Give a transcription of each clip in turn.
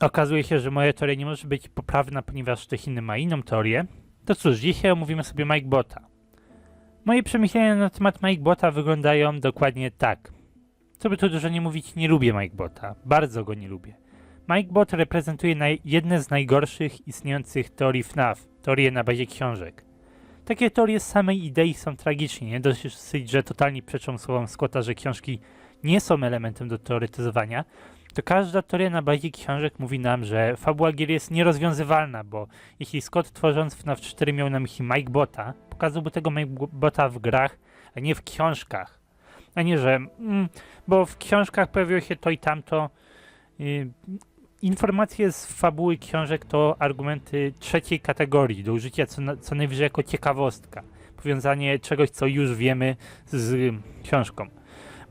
okazuje się, że moja teoria nie może być poprawna, ponieważ ktoś inny ma inną teorię, to cóż, dzisiaj omówimy sobie Mike-bota. Moje przemyślenia na temat Mike-bota wyglądają dokładnie tak. Co by tu dużo nie mówić, nie lubię Mike-bota. Bardzo go nie lubię. Mike-bot reprezentuje jedne z najgorszych istniejących teorii FNAF, teorie na bazie książek. Takie teorie z samej idei są tragiczne, nie dosyć, że totalnie przeczą słowom Scotta, że książki nie są elementem do teoretyzowania, to każda teoria na bazie książek mówi nam, że fabuła gier jest nierozwiązywalna, bo jeśli Scott tworząc FNAF 4 miał na myśli Mike-bota, pokazałby tego Mike-bota w grach, a nie w książkach. A nie, że bo w książkach pojawiło się to i tamto. Informacje z fabuły książek to argumenty trzeciej kategorii, do użycia co najwyżej jako ciekawostka. Powiązanie czegoś, co już wiemy z książką.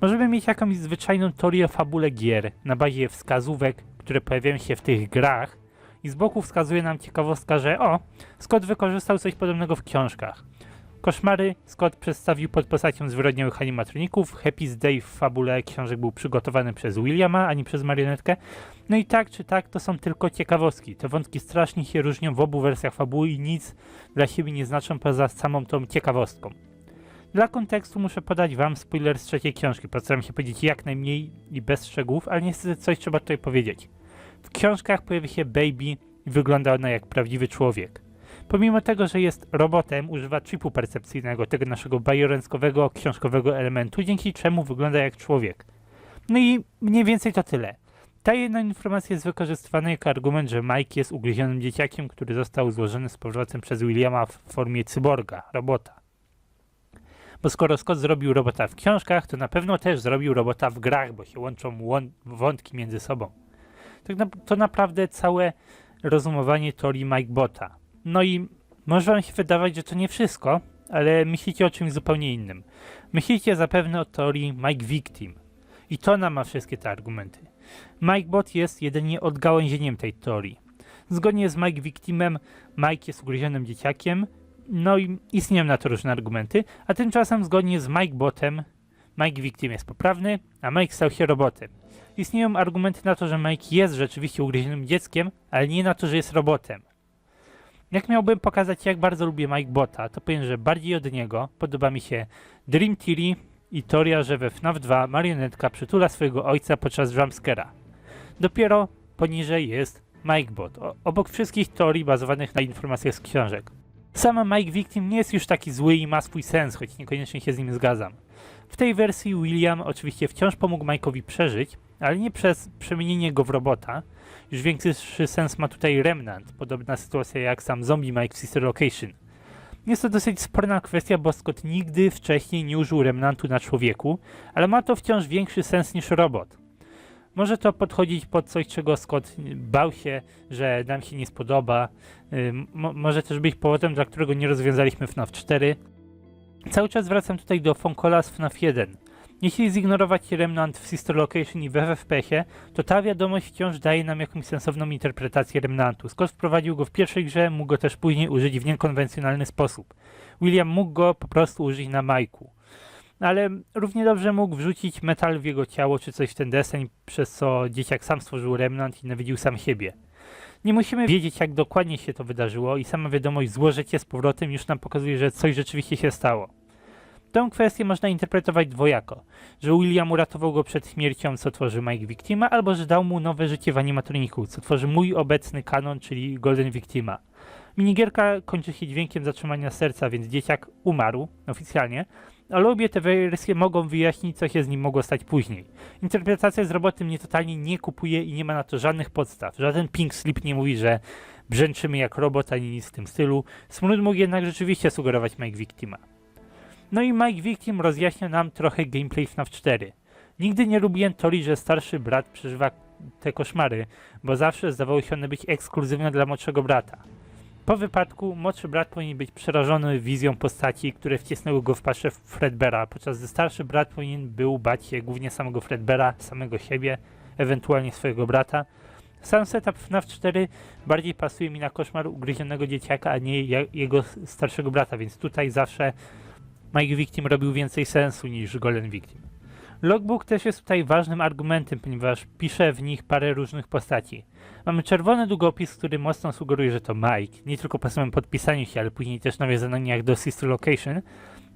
Możemy mieć jakąś zwyczajną teorię o fabule gier na bazie wskazówek, które pojawiają się w tych grach i z boku wskazuje nam ciekawostka, że Scott wykorzystał coś podobnego w książkach. Koszmary Scott przedstawił pod postacią zwyrodniałych animatroników, Happy's Day w fabule książek był przygotowany przez Williama, a nie przez marionetkę. No i tak czy tak to są tylko ciekawostki. Te wątki strasznie się różnią w obu wersjach fabuły i nic dla siebie nie znaczą poza samą tą ciekawostką. Dla kontekstu muszę podać wam spoiler z trzeciej książki. Postaram się powiedzieć jak najmniej i bez szczegółów, ale niestety coś trzeba tutaj powiedzieć. W książkach pojawi się Baby i wygląda ona jak prawdziwy człowiek. Pomimo tego, że jest robotem, używa chipu percepcyjnego, tego naszego bajorenskowego, książkowego elementu, dzięki czemu wygląda jak człowiek. No i mniej więcej to tyle. Ta jedna informacja jest wykorzystywana jako argument, że Mike jest ugryzionym dzieciakiem, który został złożony z powrotem przez Williama w formie cyborga, robota. Bo skoro Scott zrobił robota w książkach, to na pewno też zrobił robota w grach, bo się łączą wątki między sobą. To naprawdę całe rozumowanie teorii Mike-bota. No i może wam się wydawać, że to nie wszystko, ale myślicie o czymś zupełnie innym. Myślicie zapewne o teorii Mike Victim. I to nam ma wszystkie te argumenty. Mike-bot jest jedynie odgałęzieniem tej teorii. Zgodnie z Mike Victimem, Mike jest ugryzionym dzieciakiem, no i istnieją na to różne argumenty, a tymczasem zgodnie z Mike-botem, Mike Victim jest poprawny, a Mike stał się robotem. Istnieją argumenty na to, że Mike jest rzeczywiście ugryzionym dzieckiem, ale nie na to, że jest robotem. Jak miałbym pokazać, jak bardzo lubię Mike-bota, to powiem, że bardziej od niego podoba mi się Dream Theory i teoria, że we FNAF 2 marionetka przytula swojego ojca podczas jumpscare'a. Dopiero poniżej jest Mike-bot, obok wszystkich teorii bazowanych na informacjach z książek. Sam Mike Victim nie jest już taki zły i ma swój sens, choć niekoniecznie się z nim zgadzam. W tej wersji William oczywiście wciąż pomógł Mike'owi przeżyć, ale nie przez przemienienie go w robota. Już większy sens ma tutaj Remnant, podobna sytuacja jak sam zombie Mike w Sister Location. Jest to dosyć sporna kwestia, bo Scott nigdy wcześniej nie użył Remnantu na człowieku, ale ma to wciąż większy sens niż robot. Może to podchodzić pod coś, czego Scott bał się, że nam się nie spodoba. Może też być powodem, dla którego nie rozwiązaliśmy FNAF 4. Cały czas wracam tutaj do Fonkola z FNAF 1. Jeśli zignorować Remnant w Sister Location i w FFPS-ie, to ta wiadomość wciąż daje nam jakąś sensowną interpretację Remnantu. Scott wprowadził go w pierwszej grze, mógł go też później użyć w niekonwencjonalny sposób. William mógł go po prostu użyć na Mike'u. Ale równie dobrze mógł wrzucić metal w jego ciało czy coś w ten deseń, przez co dzieciak sam stworzył Remnant i nawiedził sam siebie. Nie musimy wiedzieć, jak dokładnie się to wydarzyło i sama wiadomość złożycie z powrotem już nam pokazuje, że coś rzeczywiście się stało. Tę kwestię można interpretować dwojako, że William uratował go przed śmiercią, co tworzy Mike Victima, albo że dał mu nowe życie w animatroniku, co tworzy mój obecny kanon, czyli Golden Victima. Minigierka kończy się dźwiękiem zatrzymania serca, więc dzieciak umarł oficjalnie, ale obie te wersje mogą wyjaśnić, co się z nim mogło stać później. Interpretacja z robotem mnie totalnie nie kupuje i nie ma na to żadnych podstaw. Żaden pink slip nie mówi, że brzęczymy jak robot, ani nic w tym stylu. Smród mógł jednak rzeczywiście sugerować Mike Victima. No i Mike Victim rozjaśnia nam trochę gameplay FNAF 4. Nigdy nie lubiłem teorii, że starszy brat przeżywa te koszmary, bo zawsze zdawało się one być ekskluzywne dla młodszego brata. Po wypadku młodszy brat powinien być przerażony wizją postaci, które wcisnęły go w paszę Fredbeara, podczas gdy starszy brat powinien był bać się głównie samego Fredbeara, samego siebie, ewentualnie swojego brata. Sam setup FNAF 4 bardziej pasuje mi na koszmar ugryzionego dzieciaka, a nie jego starszego brata, więc tutaj zawsze Mike Victim robił więcej sensu niż Golden Victim. Logbook też jest tutaj ważnym argumentem, ponieważ pisze w nich parę różnych postaci. Mamy czerwony długopis, który mocno sugeruje, że to Mike, nie tylko po samym podpisaniu się, ale później też nawiązaniach do Sister Location.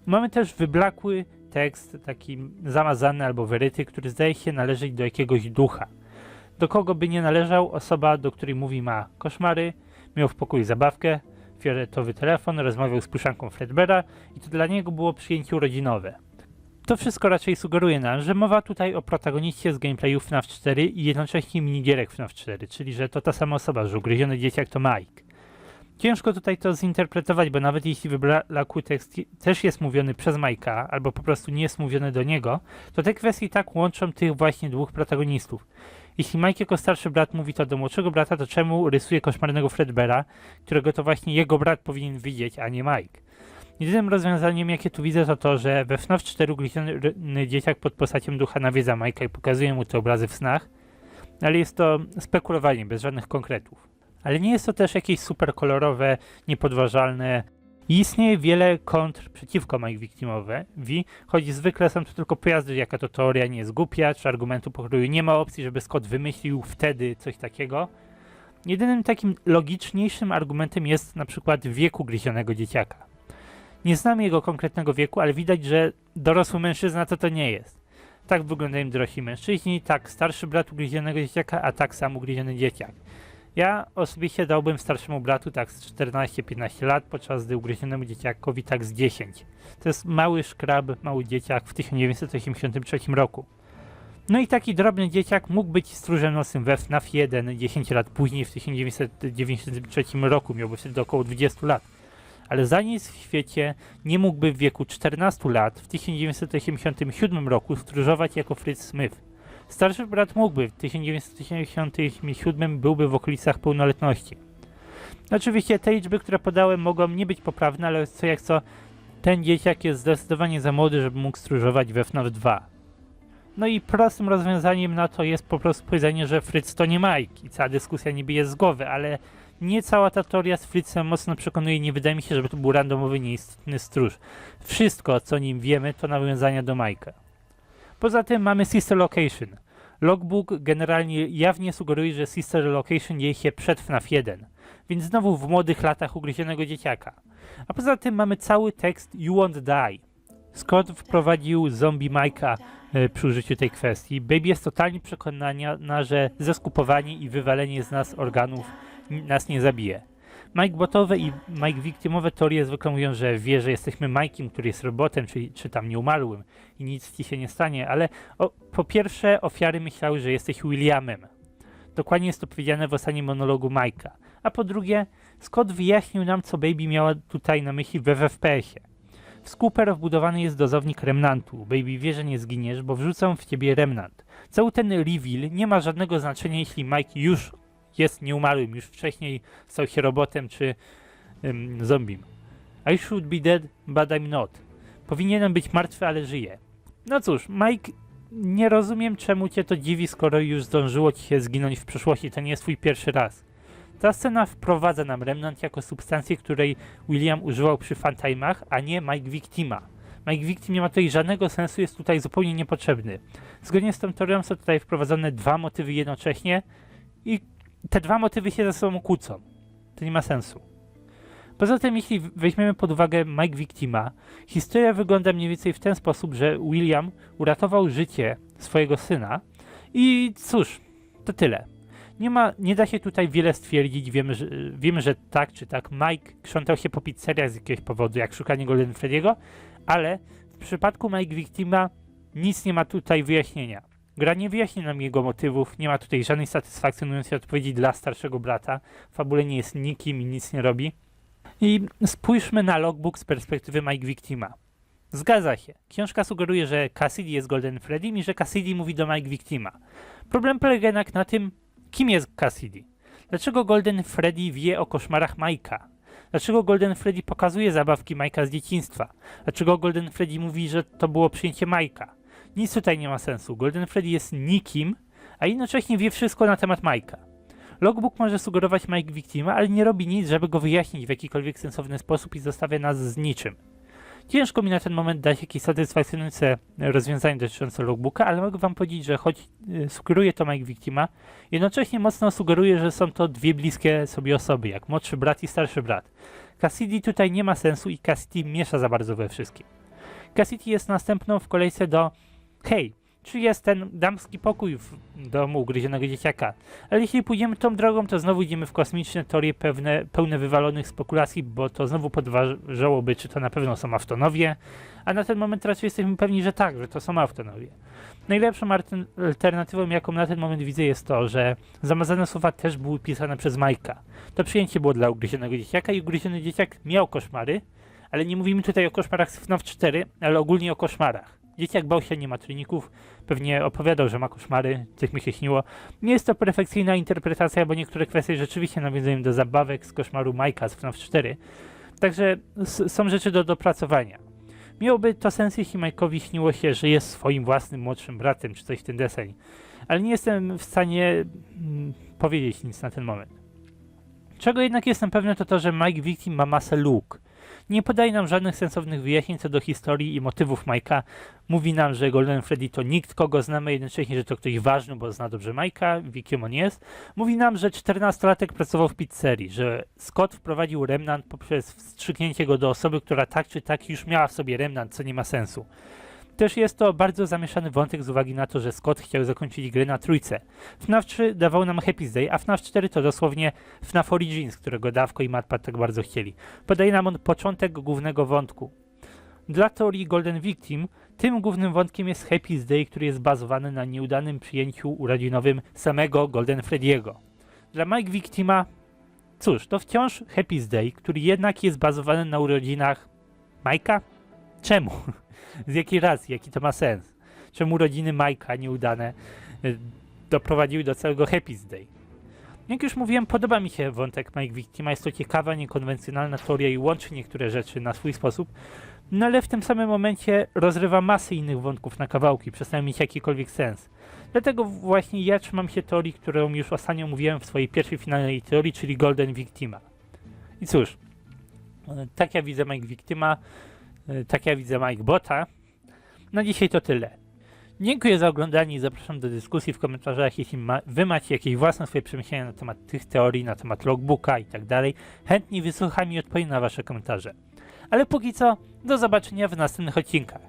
Mamy też wyblakły tekst, taki zamazany albo wyryty, który zdaje się należeć do jakiegoś ducha. Do kogo by nie należał, osoba, do której mówi, ma koszmary, miał w pokoju zabawkę, fioletowy telefon, rozmawiał z puszanką Fredbeara i to dla niego było przyjęcie urodzinowe. To wszystko raczej sugeruje nam, że mowa tutaj o protagoniście z gameplayu FNAF 4 i jednocześnie minigierek FNAF 4, czyli że to ta sama osoba, że ugryziony dzieciak to Mike. Ciężko tutaj to zinterpretować, bo nawet jeśli wyblakły tekst też jest mówiony przez Mike'a, albo po prostu nie jest mówiony do niego, to te kwestie i tak łączą tych właśnie dwóch protagonistów. Jeśli Mike jako starszy brat mówi to do młodszego brata, to czemu rysuje koszmarnego Fredbeara, którego to właśnie jego brat powinien widzieć, a nie Mike? Jedynym rozwiązaniem, jakie tu widzę, to to, że we FNAF 4 ugryziony dzieciak pod postacią ducha nawiedza Mike'a i pokazuje mu te obrazy w snach, ale jest to spekulowanie, bez żadnych konkretów. Ale nie jest to też jakieś super kolorowe, niepodważalne. I istnieje wiele kontr przeciwko Mike Victimowi, choć zwykle są to tylko pojazdy, jaka to teoria nie jest głupia, czy argumentu pokroju nie ma opcji, żeby Scott wymyślił wtedy coś takiego. Jedynym takim logiczniejszym argumentem jest na przykład wiek ugryzionego dzieciaka. Nie znamy jego konkretnego wieku, ale widać, że dorosły mężczyzna to nie jest. Tak wyglądają dorośli mężczyźni, tak starszy brat ugryzionego dzieciaka, a tak sam ugryziony dzieciak. Ja osobiście dałbym starszemu bratu tak z 14-15 lat, podczas gdy ugryzionemu dzieciakowi tak z 10. To jest mały szkrab, mały dzieciak w 1983 roku. No i taki drobny dzieciak mógł być stróżem nocnym we FNAF 1 10 lat później, w 1993 roku, miałby wtedy około 20 lat. Ale za nic w świecie nie mógłby w wieku 14 lat w 1987 roku stróżować jako Fritz Smith. Starszy brat mógłby, w 1987 byłby w okolicach pełnoletności. Oczywiście te liczby, które podałem, mogą nie być poprawne, ale co jak co, ten dzieciak jest zdecydowanie za młody, żeby mógł stróżować we FNAF 2. No i prostym rozwiązaniem na to jest po prostu powiedzenie, że Fritz to nie Mike i cała dyskusja niby jest z głowy, ale nie cała ta teoria z Fritzem mocno przekonuje, nie wydaje mi się, żeby to był randomowy, nieistotny stróż. Wszystko, co o nim wiemy, to nawiązania do Mike'a. Poza tym mamy Sister Location. Logbook generalnie jawnie sugeruje, że Sister Location dzieje się przed FNAF 1, więc znowu w młodych latach ugryzionego dzieciaka. A poza tym mamy cały tekst You Won't Die. Scott wprowadził zombie Mike'a przy użyciu tej kwestii. Baby jest totalnie przekonana, że zeskupowanie i wywalenie z nas organów nas nie zabije. Mike botowe i Mike Victimowe teorie zwykle mówią, że wie, że jesteśmy Mike'iem, który jest robotem, czy tam nieumarłym i nic ci się nie stanie, ale po pierwsze ofiary myślały, że jesteś Williamem. Dokładnie jest to powiedziane w ostatnim monologu Mike'a. A po drugie, Scott wyjaśnił nam, co Baby miała tutaj na myśli w FPS-ie. W Scooper wbudowany jest dozownik remnantu. Baby wie, że nie zginiesz, bo wrzucą w ciebie remnant. Cały ten reveal nie ma żadnego znaczenia, jeśli Mike już jest nieumarłym, już wcześniej stał się robotem czy zombiem. I should be dead, but I'm not. Powinienem być martwy, ale żyję. No cóż, Mike, nie rozumiem, czemu cię to dziwi, skoro już zdążyło ci się zginąć w przeszłości. To nie jest twój pierwszy raz. Ta scena wprowadza nam remnant jako substancję, której William używał przy Funtime'ach, a nie Mike Victima. Mike Victim nie ma tutaj żadnego sensu, jest tutaj zupełnie niepotrzebny. Zgodnie z tą teorią są tutaj wprowadzone dwa motywy jednocześnie i te dwa motywy się ze sobą kłócą. To nie ma sensu. Poza tym, jeśli weźmiemy pod uwagę Mike Victima, historia wygląda mniej więcej w ten sposób, że William uratował życie swojego syna i cóż, to tyle. Nie da się tutaj wiele stwierdzić, wiemy, że tak czy tak Mike krzątał się po pizzeriach z jakiegoś powodu, jak szukanie Golden Freddy'ego, ale w przypadku Mike Victima nic nie ma tutaj wyjaśnienia. Gra nie wyjaśni nam jego motywów, nie ma tutaj żadnej satysfakcjonującej odpowiedzi dla starszego brata, w fabule nie jest nikim i nic nie robi. I spójrzmy na logbook z perspektywy Mike Victima. Zgadza się, książka sugeruje, że Cassidy jest Golden Freddym i że Cassidy mówi do Mike Victima. Problem polega jednak na tym, kim jest Cassidy. Dlaczego Golden Freddy wie o koszmarach Mike'a? Dlaczego Golden Freddy pokazuje zabawki Mike'a z dzieciństwa? Dlaczego Golden Freddy mówi, że to było przyjęcie Mike'a? Nic tutaj nie ma sensu. Golden Freddy jest nikim, a jednocześnie wie wszystko na temat Mike'a. Logbook może sugerować Mike Victima, ale nie robi nic, żeby go wyjaśnić w jakikolwiek sensowny sposób i zostawia nas z niczym. Ciężko mi na ten moment dać jakieś satysfakcjonujące rozwiązanie dotyczące logbooka, ale mogę wam powiedzieć, że choć sugeruje to Mike Victima, jednocześnie mocno sugeruje, że są to dwie bliskie sobie osoby, jak młodszy brat i starszy brat. Cassidy tutaj nie ma sensu i Cassidy miesza za bardzo we wszystkim. Cassidy jest następną w kolejce do hej, czy jest ten damski pokój w domu ugryzionego dzieciaka? Ale jeśli pójdziemy tą drogą, to znowu idziemy w kosmiczne teorie pełne wywalonych spekulacji, bo to znowu podważałoby, czy to na pewno są Aftonowie, a na ten moment raczej jesteśmy pewni, że tak, że to są Aftonowie. Najlepszą alternatywą, jaką na ten moment widzę, jest to, że zamazane słowa też były pisane przez Majka. To przyjęcie było dla ugryzionego dzieciaka i ugryziony dzieciak miał koszmary, ale nie mówimy tutaj o koszmarach z FNAF 4, ale ogólnie o koszmarach. Dzieciak bał się animatroników, pewnie opowiadał, że ma koszmary, coś mi się śniło. Nie jest to perfekcyjna interpretacja, bo niektóre kwestie rzeczywiście nawiązują do zabawek z koszmaru Majka z FNAF 4. Także są rzeczy do dopracowania. Miałoby to sens, jeśli Majkowi śniło się, że jest swoim własnym młodszym bratem, czy coś w ten deseń. Ale nie jestem w stanie powiedzieć nic na ten moment. Czego jednak jestem pewny, to to, że Mike Victim ma masę luk. Nie podaje nam żadnych sensownych wyjaśnień co do historii i motywów Majka. Mówi nam, że Golden Freddy to nikt, kogo znamy, jednocześnie, że to ktoś ważny, bo zna dobrze Majka, wie kim on jest. Mówi nam, że 14-latek pracował w pizzerii, że Scott wprowadził Remnant poprzez wstrzyknięcie go do osoby, która tak czy tak już miała w sobie Remnant, co nie ma sensu. Też jest to bardzo zamieszany wątek z uwagi na to, że Scott chciał zakończyć grę na trójce. FNAF 3 dawał nam Happy's Day, a FNAF 4 to dosłownie FNAF Origins, którego Dawko i Matpad tak bardzo chcieli. Podaje nam on początek głównego wątku. Dla teorii Golden Victim tym głównym wątkiem jest Happy's Day, który jest bazowany na nieudanym przyjęciu urodzinowym samego Golden Freddy'ego. Dla Mike Victima, cóż, to wciąż Happy's Day, który jednak jest bazowany na urodzinach Majka? Czemu? Z jakiej racji? Jaki to ma sens? Czemu urodziny Majka nieudane doprowadziły do całego Happy's Day? Jak już mówiłem, podoba mi się wątek Mike Victima. Jest to ciekawa, niekonwencjonalna teoria i łączy niektóre rzeczy na swój sposób, no ale w tym samym momencie rozrywa masę innych wątków na kawałki, przestają mieć jakikolwiek sens. Dlatego właśnie ja trzymam się teorii, którą już ostatnio mówiłem w swojej pierwszej finalnej teorii, czyli Golden Victima. I cóż, tak ja widzę Mike Victima, tak ja widzę Mike Bota. Na dzisiaj to tyle. Dziękuję za oglądanie i zapraszam do dyskusji w komentarzach, jeśli wy macie jakieś własne swoje przemyślenia na temat tych teorii, na temat logbooka i tak dalej. Chętnie wysłucham i odpowiem na wasze komentarze. Ale póki co, do zobaczenia w następnych odcinkach.